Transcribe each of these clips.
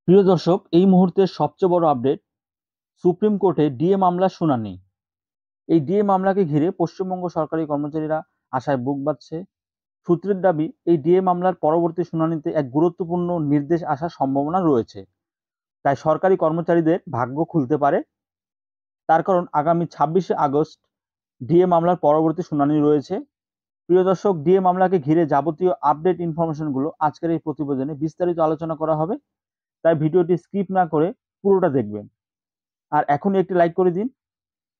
প্রিয় দর্শক, এই মুহূর্তের সবচেয়ে বড় আপডেট, সুপ্রিম কোর্টে ডিএ মামলার শুনানি। এই ডিএ মামলাকে ঘিরে পশ্চিমবঙ্গ সরকারি কর্মচারীরা আশায় বুক বাঁধছে। সূত্রের দাবি, এই ডিএ মামলার পরবর্তী শুনানিতে এক গুরুত্বপূর্ণ নির্দেশ আসার সম্ভাবনা রয়েছে। তাই সরকারি কর্মচারীদের ভাগ্য খুলতে পারে। তার কারণ আগামী 26শে আগস্ট ডিএ মামলার পরবর্তী শুনানি রয়েছে। প্রিয় দর্শক, ডিএ মামলাকে ঘিরে যাবতীয় আপডেট ইনফরমেশনগুলো আজকের এই প্রতিবেদনে বিস্তারিত আলোচনা করা হবে। তাই ভিডিওটি স্কিপ না করে পুরোটা দেখবেন। আর এখনই একটি লাইক করে দিন।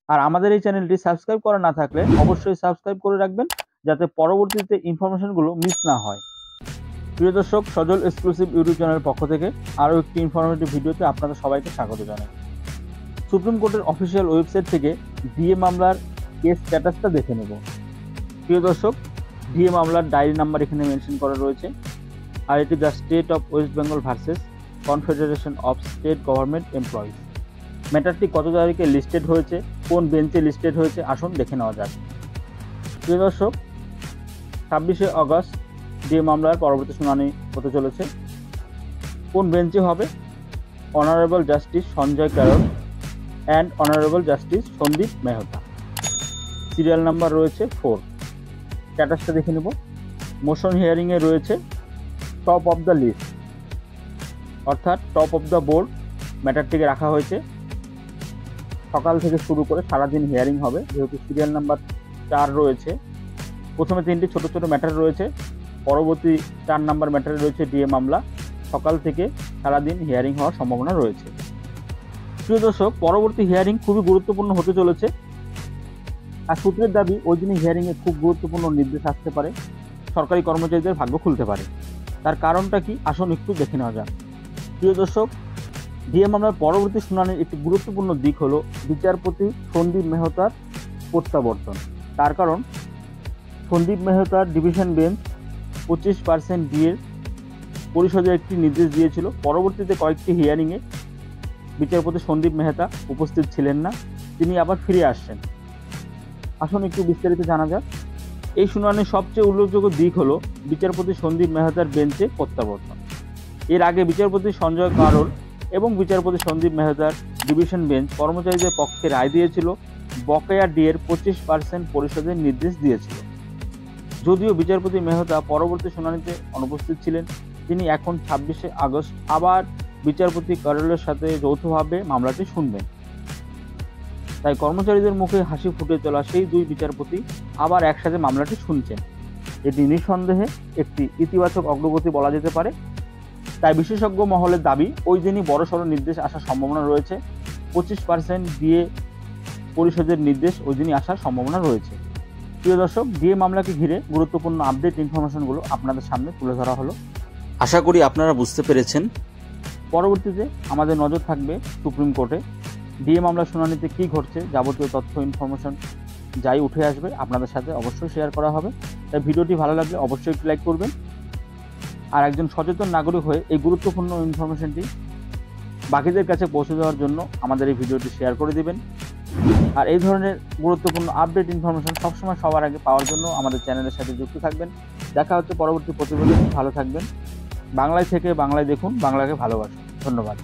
আর আমাদের এই চ্যানেলটি সাবস্ক্রাইব করা না থাকলে অবশ্যই সাবস্ক্রাইব করে রাখবেন, যাতে পরবর্তীতে ইনফরমেশনগুলো মিস না হয়। প্রিয় দর্শক, সজল এক্সক্লুসিভ ইউটিউব চ্যানেলের পক্ষ থেকে আরও একটি ইনফরমেটিভ ভিডিওতে আপনাদের সবাইকে স্বাগত জানাই। সুপ্রিম কোর্টের অফিসিয়াল ওয়েবসাইট থেকে ডিএ মামলার কেস স্ট্যাটাসটা দেখে নেব। প্রিয় দর্শক, ডিএ মামলার ডায়েরি নাম্বার এখানে মেনশন করা রয়েছে। আর এটি the state of West Bengal versus confederation of state government employees. ম্যাটারটি কত তারিখে লিস্টেড হয়েছে, কোন বেঞ্চে লিস্টেড হয়েছে, আসুন দেখে নেওয়া যাক। প্রিয় দর্শক, 26শে আগস্ট ডিএ মামলার পরবর্তী শুনানি হতে চলেছে। কোন বেঞ্চে হবে? Honourable justice Sanjay Karol and honourable justice Sandeep Mehta. Serial number রয়েছে 4। স্ট্যাটাসটা দেখে নেব। মোশন হিয়ারিংয়ে রয়েছে টপ অফ দ্য লিস্ট, অর্থাৎ টপ অফ দ্য বোর্ড ম্যাটারটিকে রাখা হয়েছে। সকাল থেকে শুরু করে সারাদিন হিয়ারিং হবে। যেহেতু সিরিয়াল নাম্বার 4 রয়েছে, প্রথমে 3টি ছোট ছোট ম্যাটার রয়েছে, পরবর্তী 4 নাম্বার ম্যাটারে রয়েছে ডিএ মামলা। সকাল থেকে সারাদিন হিয়ারিং হওয়ার সম্ভাবনা রয়েছে। প্রিয় দর্শক, পরবর্তী হিয়ারিং খুবই গুরুত্বপূর্ণ হতে চলেছে। আর সূত্রের দাবি, ওই দিনই হিয়ারিংয়ে খুব গুরুত্বপূর্ণ নির্দেশ আসতে পারে, সরকারি কর্মচারীদের ভাগ্য খুলতে পারে। তার কারণটা কি, আসুন একটু দেখে নেওয়া যাক। প্রিয় দর্শক, ডিএ মামলার পরবর্তী শুনানির একটি গুরুত্বপূর্ণ দিক হলো বিচারপতি সন্দীপ মেহতার প্রত্যাবর্তন। তার কারণ, সন্দীপ মেহতার ডিভিশন বেঞ্চ 25% ডিএর পরিশোধের একটি নির্দেশ দিয়েছিল। পরবর্তীতে কয়েকটি হিয়ারিংয়ে বিচারপতি সন্দীপ মেহতা উপস্থিত ছিলেন না, তিনি আবার ফিরে আসছেন। আসুন একটু বিস্তারিত জানা যাক। এই শুনানির সবচেয়ে উল্লেখযোগ্য দিক হলো বিচারপতি সন্দীপ মেহতার বেঞ্চে প্রত্যাবর্তন। এর আগে বিচারপতি সঞ্জয় কারোল এবং বিচারপতি সন্দীপ মেহতার ডিভিশন বেঞ্চ কর্মচারীদের পক্ষে রায় দিয়েছিল, বকেয়া ডিএর 25% পরিশোধের নির্দেশ দিয়েছিল। যদিও বিচারপতি মেহতা পরবর্তী শুনানিতে অনুপস্থিত ছিলেন, তিনি এখন 26শে আগস্ট আবার বিচারপতি কারোলের সাথে যৌথভাবে মামলাটি শুনবেন। তাই কর্মচারীদের মুখে হাসি ফুটে চলা সেই দুই বিচারপতি আবার একসাথে মামলাটি শুনছেন। এটি নিঃসন্দেহে একটি ইতিবাচক অগ্রগতি বলা যেতে পারে। তাই বিশেষজ্ঞ মহলের দাবি, ওই দিনই বড়সড় নির্দেশ আসার সম্ভাবনা রয়েছে। 25% ডিএ পরিশোধের নির্দেশ ওই দিনই আসার সম্ভাবনা রয়েছে। প্রিয় দর্শক, ডিএ মামলাকে ঘিরে গুরুত্বপূর্ণ আপডেট ইনফরমেশনগুলো আপনাদের সামনে তুলে ধরা হলো। আশা করি আপনারা বুঝতে পেরেছেন। পরবর্তীতে আমাদের নজর থাকবে সুপ্রিম কোর্টে ডিএ মামলার শুনানিতে কী ঘটছে, যাবতীয় তথ্য ইনফরমেশন যাই উঠে আসবে আপনাদের সাথে অবশ্যই শেয়ার করা হবে। তাই ভিডিওটি ভালো লাগলে অবশ্যই একটি লাইক করবেন। আর একজন সচেতন নাগরিক হয়ে এই গুরুত্বপূর্ণ ইনফরমেশনটি বাকিদের কাছে পৌঁছে দেওয়ার জন্য আমাদের এই ভিডিওটি শেয়ার করে দেবেন। আর এই ধরনের গুরুত্বপূর্ণ আপডেট ইনফরমেশন সবসময় সবার আগে পাওয়ার জন্য আমাদের চ্যানেলের সাথে যুক্ত থাকবেন। দেখা হচ্ছে পরবর্তী প্রতিবেদনে। ভালো থাকবেন। বাংলায় থেকে বাংলায় দেখুন, বাংলাকে ভালোবাসুন। ধন্যবাদ।